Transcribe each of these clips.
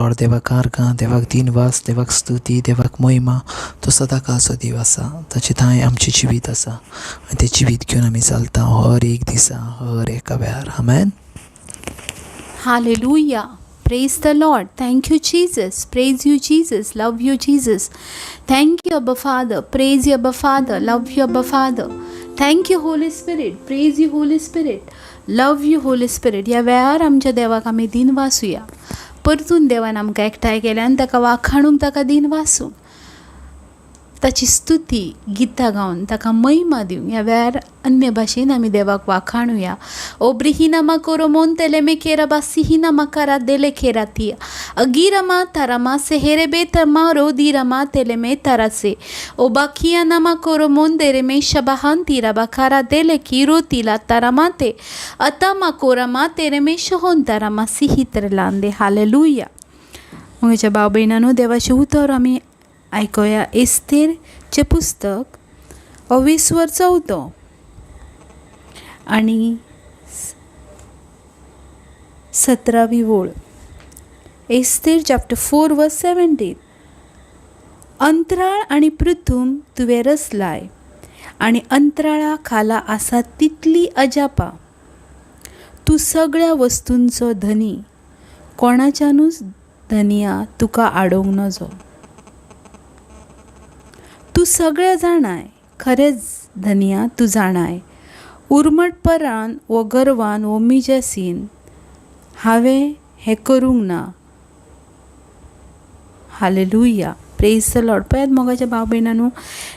Lord, देवाक आर्गां, देवाक दिनवास, देवाक स्तुती, देवाक महिमा. तो सदांकाळचो देव आसा. ताचे थंय आमचें जिवीत आसा आनी तें जिवीत घेवन आमी चलता हर एक दिसा, हर एका वेळार. आमेन. Hallelujah. Praise the Lord. Thank you, Jesus. Praise you, Jesus. Love you, Jesus. Thank you, Abba Father. Praise you, Abba Father. Love you, Abba Father. Thank you, Holy Spirit. Praise you, Holy Spirit. Love you, Holy Spirit. या वेळार आमच्या देवाक आमी दिन वासूया. परतून देवान आमकां एकठांय केल्या आनी ताका वाखाणूंक, ताका दिन वासूंक, ताची स्तुती गितां गावन ताका महिमा दिवंक ह्या वेळार अन्य भाशेन आमी देवाक वाखाणुया. ओब्रिहिनामा कोरोमोन तेलेमे केराबा सिहिनामा कारा देले केरातिया अगिरमा तारामा सेहेरेबे तमा रोदिरमा तेलेमे तारासे ओबाकियानामा कोरोमोन देरेमे शबाहान तिराबा कारा देले किरो तिला तारामाते अतामा कोरामा तेरेमे शहोन तारामा सिहित्रलांदे. हालेलुया. म्हज्या भाव भयणांनो, देवाचें उतर आमी आयकोया. एस्तेरचें पुस्तक 24 आनी 17 ओळ. Esther chapter 4 verse 17. अंतराळ आनी पृथूम तुवें रचलाय आनी अंतराळा खाला आसा तितली अजापा. तूं सगळ्या वस्तूंचो धनी, कोणाच्यानूच धनिया तुका आडोवंक नजो. तूं सगळें जाणाय, खरेंच धनिया तूं जाणाय. उर्मटपरान वो गर्वान वो मिजासीन हांवें हें करूंक ना. हालेलुया. Praise the Lord. पळयात मोगाच्या भाव भयणांनो,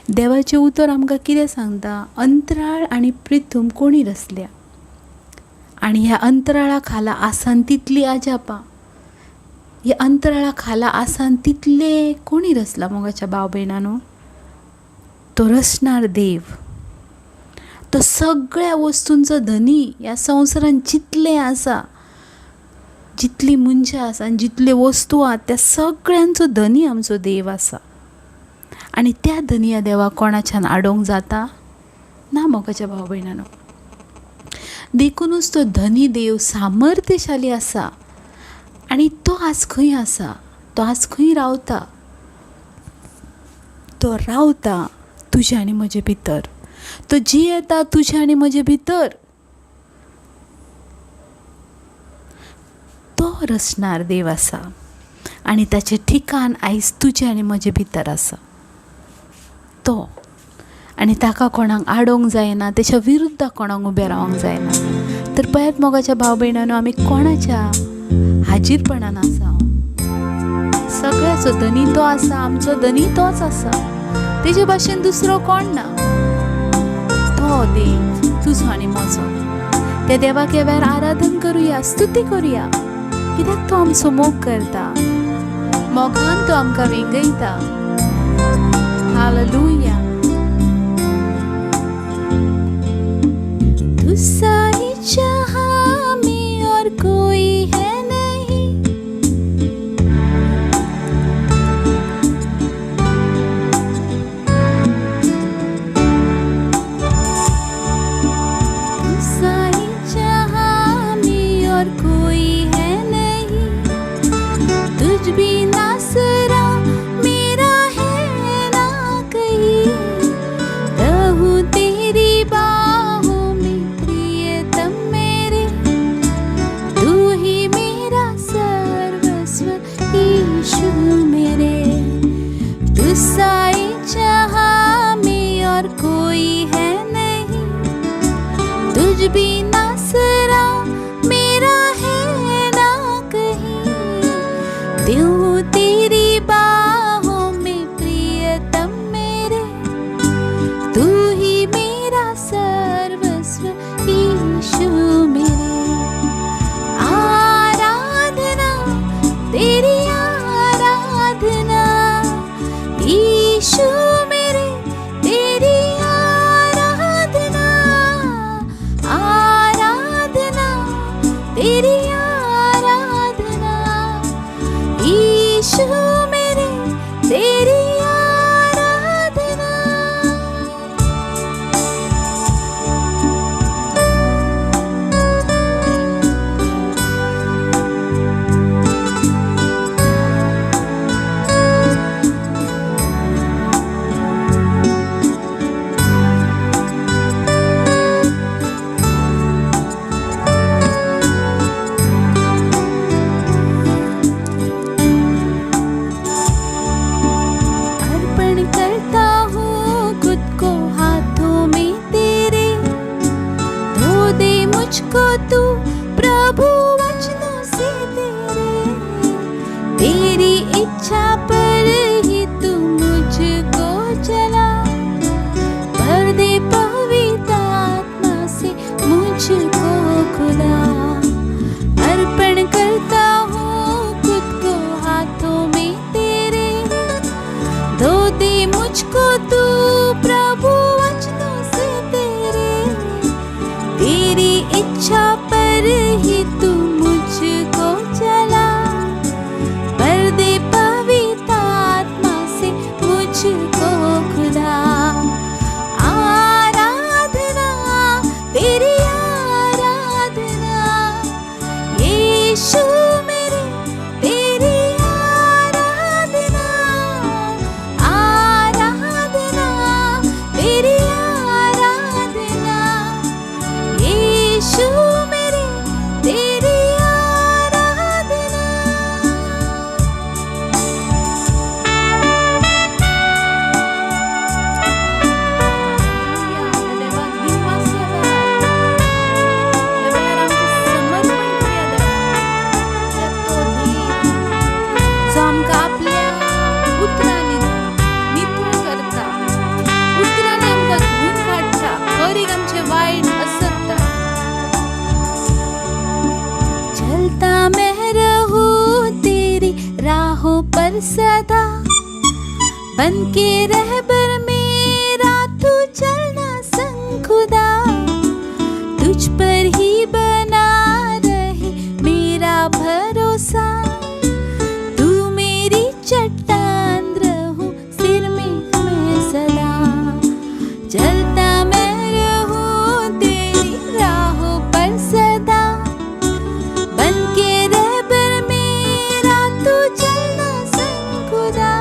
देवाचें उतर आमकां कितें सांगता. अंतराळ आनी पृथूम कोणी रचल्या आनी ह्या अंतराळा खाला आसान तितली अजापा. ह्या अंतराळा खाला आसान तितले कोणी रचला मोगाच्या भाव भयणांनो. तो रचणार देव. तो सगळ्या वस्तूंचो धनी. ह्या संवसारान जितलें आसा, जितली मनशां आसा आनी जितले वस्तू आसा, त्या सगळ्यांचो धनी आमचो देव आसा. आनी त्या धनिया देवाक कोणाच्यान आडोवंक जाता ना मोगाच्या भाव भयणांनो. देखूनच तो धनी देव सामर्थ्यशाली आसा आनी तो आज खंय आसा. तो आज खंय रावता. तो रावता तुज्या आनी म्हजे भितर. तो जियेता तुज्या आनी म्हजे भितर. तो रचणार देव आसा आनी ताचें ठिकाण आयज तुज्या आनी म्हजे भितर आसा. तो आनी ताका कोणाक आडोवंक जायना, तेच्या विरुद्ध कोणाक उबें रावंक जायना. तर पळयात मोगाच्या भाव भयणांनो, आमी कोणाच्या हाजीरपणान आसा. सगळ्याचो धनी तो आसा. आमचो धनी तोच आसा. तेजे भाशेन दुसरो कोण ना. तो देव तुजो आनी म्हजो. त्या देवाक ह्या वेळार आराधन करुया, स्तुती करुया, कित्याक तो आमचो मोग करता. मोगान तो आमकां विंगयता. हालेलुया. तू सारी जहां में और कोई है नहीं. तू सारी जहां में और कोई है नहीं. तुझ बिना सरा मेरा है ना कहीं. रहूं तेरी बाहों में प्रियतम मेरे. तू ही मेरा सर्वस्व यीशु मेरे. तू सारी जहां में और कोई है नहीं. तुझ बिना सरा मेरा है ना कहीं. तू तेरी बाहों में प्रियतम मेरे. तू ही मेरा सर्वस्व यीशु मेरे. आराधना तेरी आराधना यीशु मेरे. तेरी आराधना. आराधना तेरी आराधना यीशु मेरे. तेरी आराधना. मुझको तू प्रभु वचनों से तेरी इच्छा पर ही तू मुझको चला, भर दे पवित्र आत्मा से मुझको खुदा। आराधना तेरी आराधना यीशु मेरे, तेरी आराधना, आराधना तेरी आराधना यीशु मेरे, तेरी आराधना। जो आमकां आपल्या उतरांनी नितळ करता, उतरांनी आमकां धुवन काडटा, हर एक आमचें वायट असत्ता। चलता मैं रहूं तेरी राहों पर सदा, बन के रहबर मेरा तू चलना संग खुदा। तुझ पर ही बना रहे मेरा भरोसा, तू मेरी चट्टान रहूं सिर में मैं सदा। चलता मैं रहूं तेरी राहों पर सदा, बन के रहबर मेरा तू चलना संग खुदा।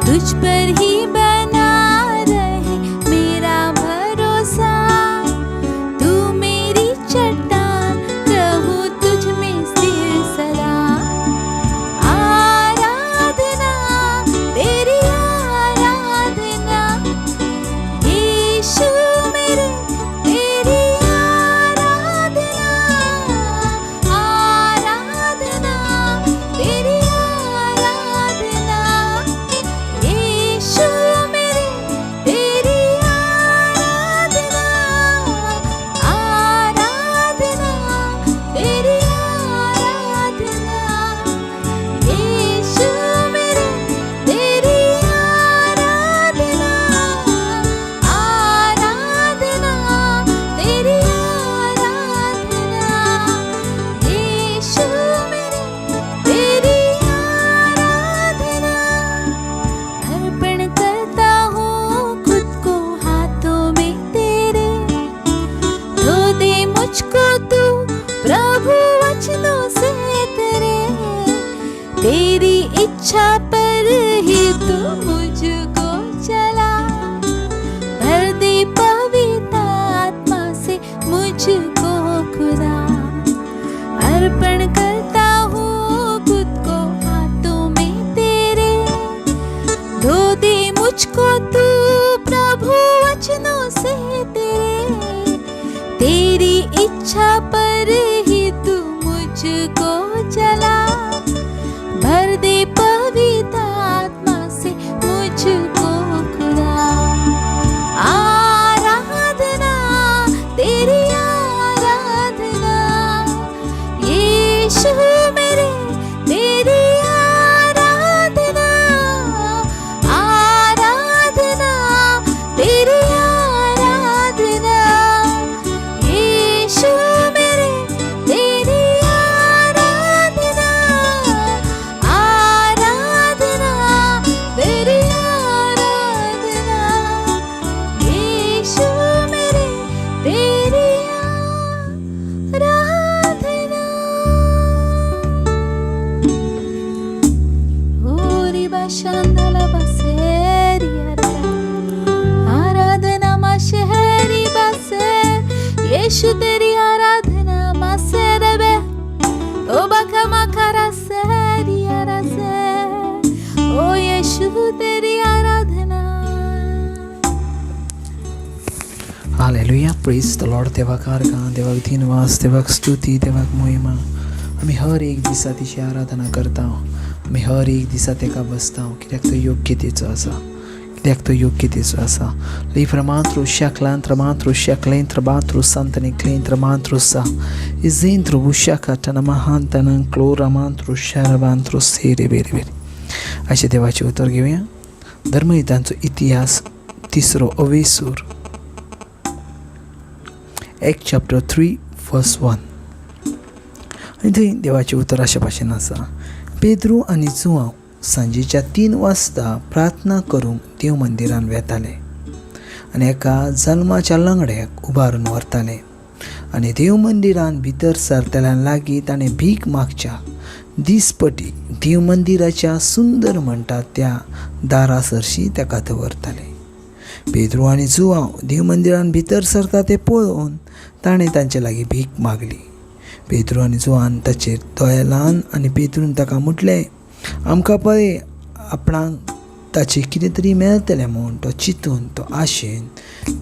तुझ पर ही बना रहे मेरा भरोसा, तू मेरी चट्टान रहूं तुझ में स्थिर सदा। आराधना तेरी आराधना यीशु मेरे, तेरी आराधना, आराधना तेरी आराधना यीशु मेरे, तेरी आराधना, आराधना तेरी आराधना यीशु मेरे, तेरी आराधना, आराधना तेरी आराधना यीशु मेरे, तेरी आराधना। अर्पण करता हूँ खुद को हाथों में तेरे, धो दे मुझको तू प्रभु वचनों से तेरी इच्छा पर ही तू मुझको चला, भर दे पवित्र आत्मा से मुझको खुदा। अर्पण करता हूँ खुद को हाथों में तेरे, धो दे मुझको तू प्रभु वचनों से तेरी इच्छा पर ही तू मुझको चला, भर दे पवित्र आत्मा से मुझको खुदा। आराधना तेरी आराधना यीशु मेरे, तेरी आराधना, आराधना तेरी आराधना यीशु मेरे, तेरी आराधना, आराधना तेरी आराधना यीशु मेरे, तेरी आराधना। ओरी बाशांदला बसेरी आराधना मा शहरी बसे, यीशु तेरी आराधना मा सेरबे, ओ बका मकरा सेरी आरासे, ओ यीशु तेरी आराधना। हालेलुया, प्रेज द लॉर्ड. देवाक आर्गां, देवाक दिनवास, देवाक स्तुती, देवाक महिमा. आमी हर एक दिसा तिची आराधना करता, आमी हर एक दिसा तेका बसता, कित्याक तो योग्यतेचो आसा, कित्याक तो योग्यतेचो आसा. Livramantro, Shaklantramantro, Shaklentramantro, Santaniclentramantro, Sa, Izentro, Bushakatana, Mahantanan, Cloramantro, Sharavantro, Serebere. अशा देवाचे उत्तर घेऊया. धर्मयुद्धांचो इतिहास 3 अवेसूर Acts chapter 3 verse 1. आनी थंय देवाचें उतर अशे भाशेन आसा. पेद्रू आनी जुआंव सांजेच्या 3 वाजता प्रार्थना करूंक देव मंदिरान वेताले आनी एका जल्माच्या लंगड्याक उबारून व्हरताले. आनी देव मंदिरान भितर सरतल्या लागीं ताणें भीक मागच्या दिसपटी देव मंदिराच्या सुंदर म्हणटा त्या दारा सरशी ताका दवरताले. पेद्रू आनी जुआंव देव मंदिरान भितर सरता ते पळोवन ताणें तांचे लागीं भीक मागली. पेद्रू आनी जुआन ताचेर दोळे लावन आनी पेद्रून ताका म्हटलें, आमकां पळय आपणाक ताचें कितें तरी मेळटलें म्हूण तो चिंतून तो आशेन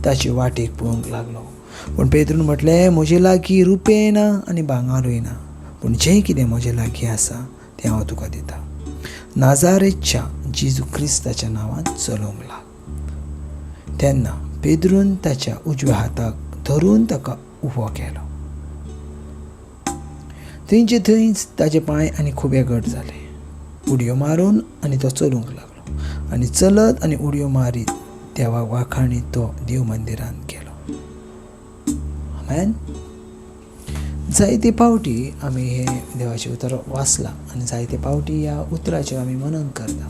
ताचे वाटेक पळोवंक लागलो. पूण पेद्रून म्हटलें, म्हजे लागीं रुपेय ना आनी भांगारूय ना, पूण जें कितें म्हजे लागीं आसा तें हांव तुका दितां. नाजारेतच्या जेजू क्रिस्ताच्या नांवान चलोवंक लाग. तेन्ना पेद्रून ताच्या उजव्या हाताक धरून ताका उबो केलो. थंयचे थंयच ताचे पांय आनी खुबे घट जाले. उडयो मारून आनी तो चलूंक लागलो आनी चलत आनी उडयो मारीत देवाक वाखाणीत तो देव मंदिरान गेलो. आमेन. जायते फावटी आमी हे देवाचें उतर वाचलां आनी जायते फावटी ह्या उतराचेर आमी मनन करता.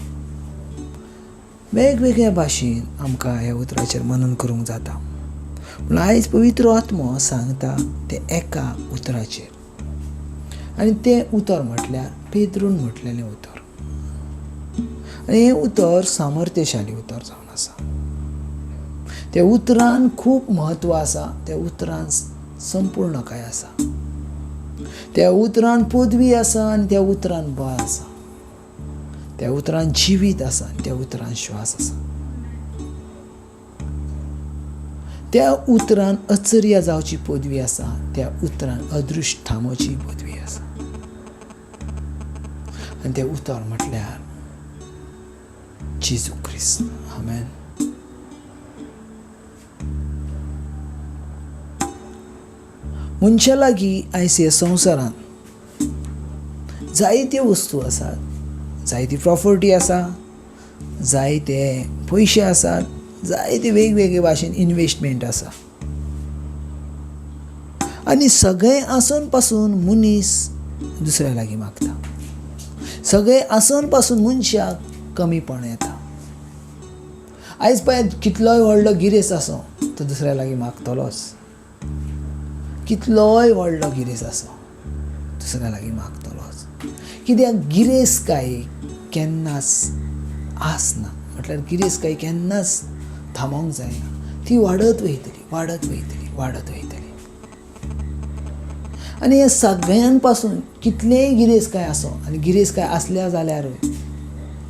वेगवेगळ्या भाशेन आमकां ह्या उतराचेर मनन करूंक जाता. पूण आयज पवित्र आत्मो सांगता ते एका उतराचेर आनी तें उतर म्हटल्यार पेद्रून म्हटलेलें उतर. आनी हें उतर सामर्थ्यशाली उतर जावन आसा. त्या उतरान खूब म्हत्व आसा. त्या उतरान संपूर्णकाय आसा. त्या उतरान पदवी आसा आनी त्या उतरान बळ आसा. त्या उतरान जिवीत आसा आनी त्या उतरान श्वास आसा. त्या उतरान अचर्या जावची पदवी आसा. त्या उतरान अदृश्य थांबोवची पदवी आसा. आनी तें उतर म्हटल्यार जेजू क्रिस्त. आमेन. मनशा लागीं आयज ह्या संवसारांत जायत्यो वस्तू आसात, जायती प्रॉपर्टी आसा, जायते पयशे आसात, जायते वेगवेगळे भाशेन इन्वेस्टमेंट आसा. आनी सगळें आसून पासून मनीस दुसऱ्या लागीं मागता. सगळें आसून पासून मनशाक कमीपण येता. आयज पळय कितलोय व्हडलो गिरेस्त आसूं तो दुसऱ्या लागीं मागतलोच. कितलोय व्हडलो गिरेस्त आसूं दुसऱ्या लागीं मागतलोच. कित्याक गिरेस्तकाय केन्नाच आसना. म्हटल्यार गिरेस्तकाय केन्नाच थांबोवंक जायना. ती वाडत वयतली, वाडत वयतली, वाडत वयतली. आनी हे सगळ्यां पासून कितलेंय गिरेस्तकाय आसूं आनी गिरेस्तकाय आसल्या जाल्यारूय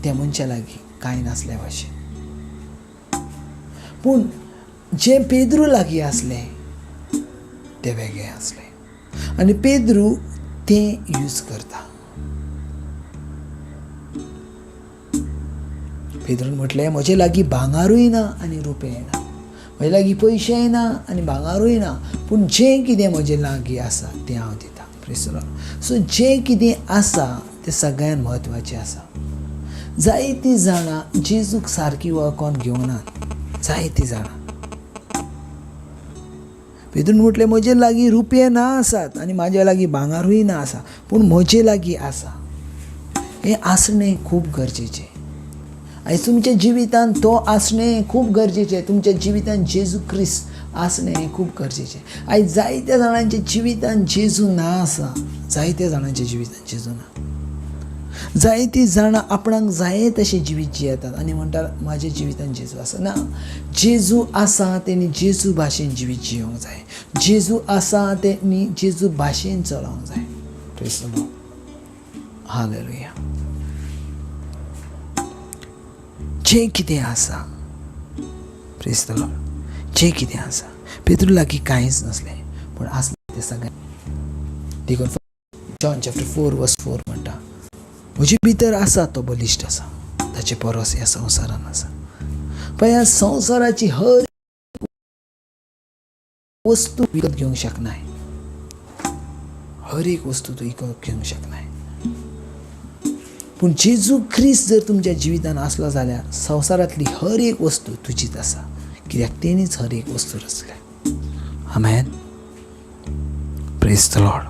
त्या मनशा लागीं कांय नासल्या भाशेन. पूण जें पेद्रू लागीं आसलें तें वेगळें आसलें आनी पेद्रू तें यूज करता. पेद्रून म्हटलें, म्हजे लागीं भांगारूय ना आनी रुपेय ना, म्हजे लागीं पयशेय ना आनी भांगारूय ना, पूण जें कितें म्हजे लागीं आसा तें हांव दितां. Praise the Lord. सो जें कितें आसा तें सगळ्यांत म्हत्वाचें आसा. जायतीं जाणां जेजूक सारकी वळखोन घेवनात. जायतीं जाणां. पेद्रून म्हटलें, म्हजे लागीं रुपये ना आसात आनी म्हाज्या लागीं भांगारूय ना आसा, पूण म्हजे लागीं आसा. हें आसणें खूब गरजेचें. आयज तुमच्या जिवितांत तो आसणें खूब गरजेचें. तुमच्या जिवितांत जेजू क्रिस्त आसणें हें खूब गरजेचें. आयज जायत्या जाणांच्या जिवितांत जेजू ना आसा. जायत्या जाणांच्या जिवितांत जेजू ना. जायतीं जाणां आपणाक जाय तशें जिवीत जियेतात आनी म्हणटात म्हाज्या जिवितांत जेजू आसा. ना, जेजू आसा तेणी जेजू भाशेन जिवीत जियोंक जाय. जेजू आसा तेणी जेजू भाशेन चलोवंक जाय. Praise the Lord. हालेलुया. जें कितें आसा, प्रेज द लॉर्ड, जें कितें आसा, पेद्रू लागीं कांयच नासलें पूण आसलें तें सगळें देखून जॉन चॅप्टर 4 वर्स 4 म्हणटा, म्हजे भितर आसा तो बलिश्ट आसा, ताचे परस ह्या संवसारान आसा. पण ह्या संवसाराची हर वस्तू विकत घेवंक शकनाय. हर एक वस्तू तूं विकत घेवंक शकनाय. पूण जेजू ख्रिस्त जर तुमच्या जिवितान आसलो जाल्यार संवसारांतली हर एक वस्तू तुजीच आसा, कित्याक तेणीच हर एक वस्तू रचल्या. आमेन. Praise the Lord.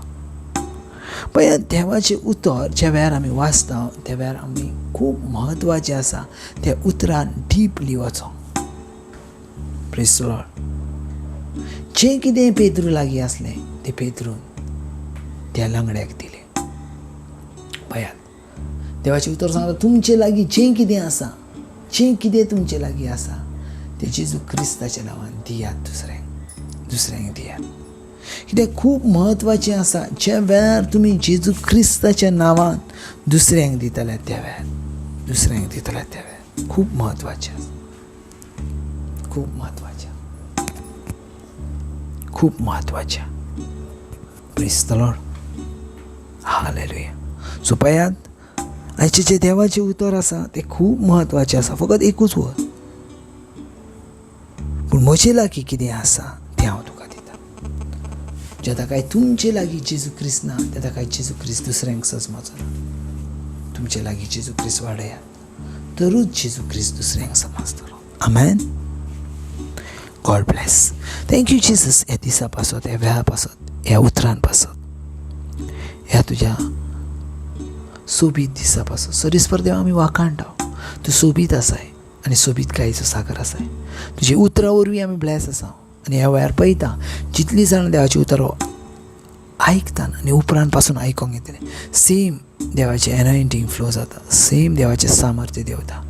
पळय, देवाचें उतर ज्या वेळार आमी वाचता त्या वेळार आमी खूब म्हत्वाचें आसा त्या उतरान डीपली वचोंक. Praise the Lord. जें कितें पेद्रू लागीं आसलें तें पेद्रून त्या लंगड्याक दिलें. पळयात, देवाचें उतर सांगता तुमचे लागीं जें कितें आसा, जें कितें तुमचे लागीं आसा तें जेजू क्रिस्ताच्या नांवान दियात दुसऱ्यांक दियात. कित्याक खूब म्हत्वाचें आसा ज्या वेळार तुमी जेजू क्रिस्ताच्या नांवान दुसऱ्यांक दितले त्या वेळार खूब म्हत्वाचें आसा. खूब म्हत्वाचें. Praise the Lord. हालेलुया. सो पळयात, आयचें जें देवाचें उतर आसा तें खूब म्हत्वाचें आसा. फकत एकूच वर, पूण म्हजे लागीं कितें आसा तें हांव तुका दिता. जेन्ना काय तुमचे लागीं जेजू क्रिस्त ना तेन्ना काय जेजू क्रिस्त दुसऱ्यांक समजना. तुमचे लागीं जेजू क्रिस्त वाडयात तरूच जेजू क्रिस्त दुसऱ्यांक समजतलो. आमेन. God bless. थँक्यू जीसस ह्या दिसा पासत, ह्या वेळा पासत, ह्या उतरान पासत, ह्या तुज्या सोबीत दिसा पासत. सरीसपर देवा आमी वाखाणटा तूं सोबीत आसाय आनी सोबीत कायचो सागर आसाय. तुजी उतरां वरवीं आमी ब्लेस आसा आनी ह्या वेळार पळयता जितलीं जाणां देवाची उतरां आयकतात आनी उपरांत पासून आयकोंक येतलें, सेम देवाचें एनॉयंटींग फ्लो जाता, सेम देवाचें सामर्थ्य देंवता.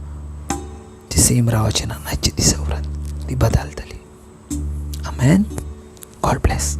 ती सेम रावचें ना. आजच्या दिसा उपरांत ती बदलतली. आमेन. God bless.